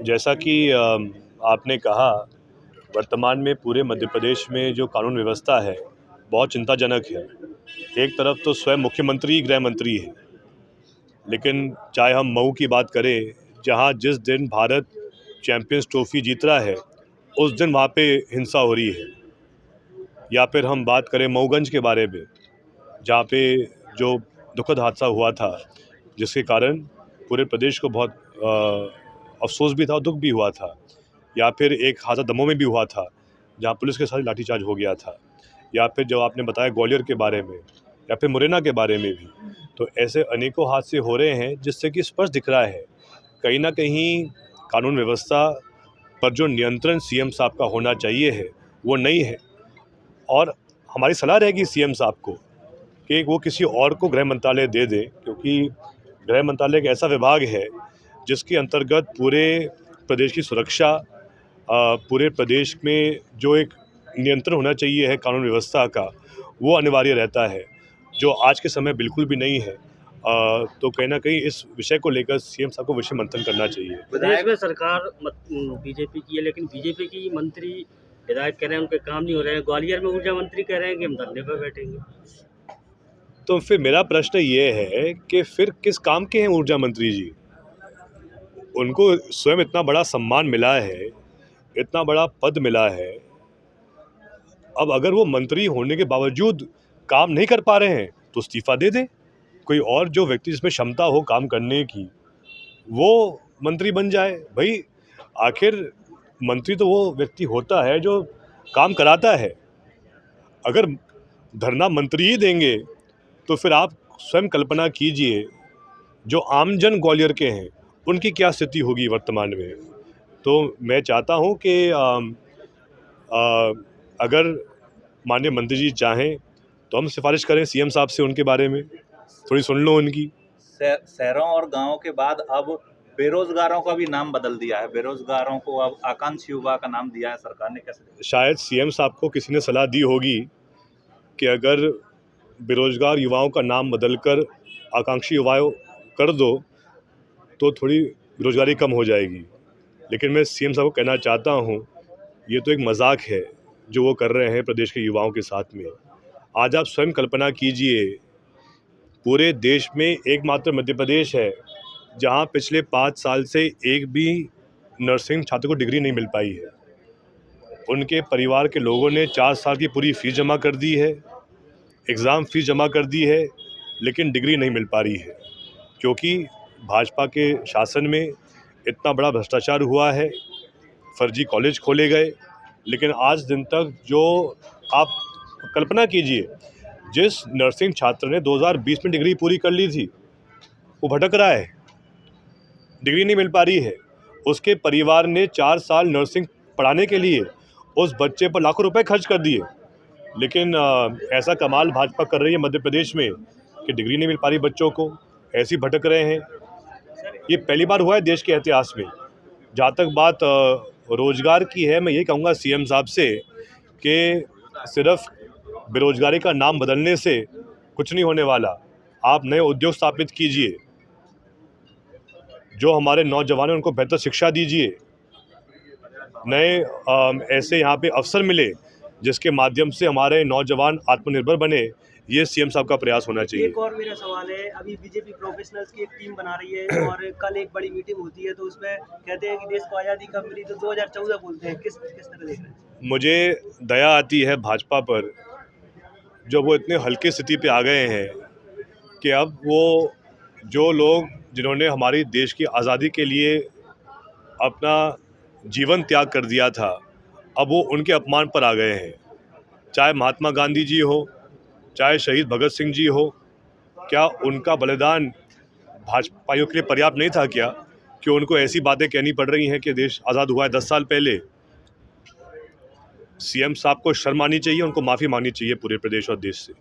जैसा कि आपने कहा, वर्तमान में पूरे मध्य प्रदेश में जो कानून व्यवस्था है बहुत चिंताजनक है। एक तरफ तो स्वयं मुख्यमंत्री ही गृह मंत्री है, लेकिन चाहे हम मऊ की बात करें, जहां जिस दिन भारत चैंपियंस ट्रॉफी जीत रहा है उस दिन वहां पे हिंसा हो रही है। या फिर हम बात करें मऊगंज के बारे में, जहाँ पे जो दुखद हादसा हुआ था, जिसके कारण पूरे प्रदेश को बहुत अफसोस भी था और दुख भी हुआ था। या फिर एक हादसा दमोह में भी हुआ था, जहाँ पुलिस के साथ लाठीचार्ज हो गया था। या फिर जो आपने बताया ग्वालियर के बारे में, या फिर मुरैना के बारे में भी, तो ऐसे अनेकों हादसे हो रहे हैं, जिससे कि स्पष्ट दिख रहा है कहीं ना कहीं कानून व्यवस्था पर जो नियंत्रण सीएम साहब का होना चाहिए है वो नहीं है। और हमारी सलाह रहेगी सीएम साहब को कि वो किसी और को गृह मंत्रालय दे दें, क्योंकि गृह मंत्रालय एक ऐसा विभाग है जिसके अंतर्गत पूरे प्रदेश की सुरक्षा, पूरे प्रदेश में जो एक नियंत्रण होना चाहिए है कानून व्यवस्था का, वो अनिवार्य रहता है, जो आज के समय बिल्कुल भी नहीं है। तो कहीं ना कहीं इस विषय को लेकर सीएम साहब को विषय मंथन करना चाहिए। प्रदेश में सरकार बीजेपी की है, लेकिन बीजेपी की मंत्री विधायक कह रहे हैं उनके काम नहीं हो रहे हैं। ग्वालियर में ऊर्जा मंत्री कह रहे हैं कि हम धरने पर बैठेंगे। तो फिर मेरा प्रश्न ये है कि फिर किस काम के हैं ऊर्जा मंत्री जी? उनको स्वयं इतना बड़ा सम्मान मिला है, इतना बड़ा पद मिला है, अब अगर वो मंत्री होने के बावजूद काम नहीं कर पा रहे हैं तो इस्तीफा दे दें। कोई और जो व्यक्ति जिसमें क्षमता हो काम करने की, वो मंत्री बन जाए। भाई, आखिर मंत्री तो वो व्यक्ति होता है जो काम कराता है। अगर धरना मंत्री ही देंगे तो फिर आप स्वयं कल्पना कीजिए, जो आमजन ग्वालियर के हैं उनकी क्या स्थिति होगी वर्तमान में। तो मैं चाहता हूं कि अगर माननीय मंत्री जी चाहें तो हम सिफारिश करें सीएम साहब से उनके बारे में, थोड़ी सुन लो उनकी। शहरों और गांवों के बाद अब बेरोजगारों का भी नाम बदल दिया है। बेरोजगारों को अब आकांक्षी युवा का नाम दिया है सरकार ने। कैसे? शायद सीएम साहब को किसी ने सलाह दी होगी कि अगर बेरोजगार युवाओं का नाम बदलकर आकांक्षी युवाओं कर दो तो थोड़ी बेरोजगारी कम हो जाएगी। लेकिन मैं सीएम साहब को कहना चाहता हूं, ये तो एक मजाक है जो वो कर रहे हैं प्रदेश के युवाओं के साथ में। आज आप स्वयं कल्पना कीजिए, पूरे देश में एकमात्र मध्य प्रदेश है जहां पिछले 5 साल से एक भी नर्सिंग छात्र को डिग्री नहीं मिल पाई है। उनके परिवार के लोगों ने 4 साल की पूरी फीस जमा कर दी है, एग्ज़ाम फीस जमा कर दी है, लेकिन डिग्री नहीं मिल पा रही है, क्योंकि भाजपा के शासन में इतना बड़ा भ्रष्टाचार हुआ है, फर्जी कॉलेज खोले गए। लेकिन आज दिन तक जो आप कल्पना कीजिए, जिस नर्सिंग छात्र ने 2020 में डिग्री पूरी कर ली थी वो भटक रहा है, डिग्री नहीं मिल पा रही है। उसके परिवार ने 4 साल नर्सिंग पढ़ाने के लिए उस बच्चे पर लाखों रुपए खर्च कर दिए, लेकिन ऐसा कमाल भाजपा कर रही है मध्य प्रदेश में कि डिग्री नहीं मिल पा रही बच्चों को, ऐसे ही भटक रहे हैं। ये पहली बार हुआ है देश के इतिहास में। जहाँ तक बात रोजगार की है, मैं ये कहूँगा सीएम साहब से कि सिर्फ बेरोजगारी का नाम बदलने से कुछ नहीं होने वाला। आप नए उद्योग स्थापित कीजिए, जो हमारे नौजवान हैं उनको बेहतर शिक्षा दीजिए, नए ऐसे यहाँ पे अवसर मिले जिसके माध्यम से हमारे नौजवान आत्मनिर्भर बने। ये सीएम साहब का प्रयास होना चाहिए। एक और मेरा सवाल है, अभी बीजेपी प्रोफेशनल्स की एक टीम बना रही है और कल एक बड़ी मीटिंग होती है, तो उसमें कहते हैं कि देश को आज़ादी कब मिली, तो 2014 बोलते हैं। किस तरह देख रहे हैं? मुझे दया आती है भाजपा पर, जब वो इतने हल्की स्थिति पे आ गए हैं कि अब वो जो लोग जिन्होंने हमारी देश की आज़ादी के लिए अपना जीवन त्याग कर दिया था, अब वो उनके अपमान पर आ गए हैं। चाहे महात्मा गांधी जी हो, चाहे शहीद भगत सिंह जी हो, क्या उनका बलिदान भाजपाइयों के लिए पर्याप्त नहीं था क्या, कि उनको ऐसी बातें कहनी पड़ रही हैं कि देश आज़ाद हुआ है 10 साल पहले? सीएम साहब को शर्म आनी चाहिए, उनको माफ़ी मांगनी चाहिए पूरे प्रदेश और देश से।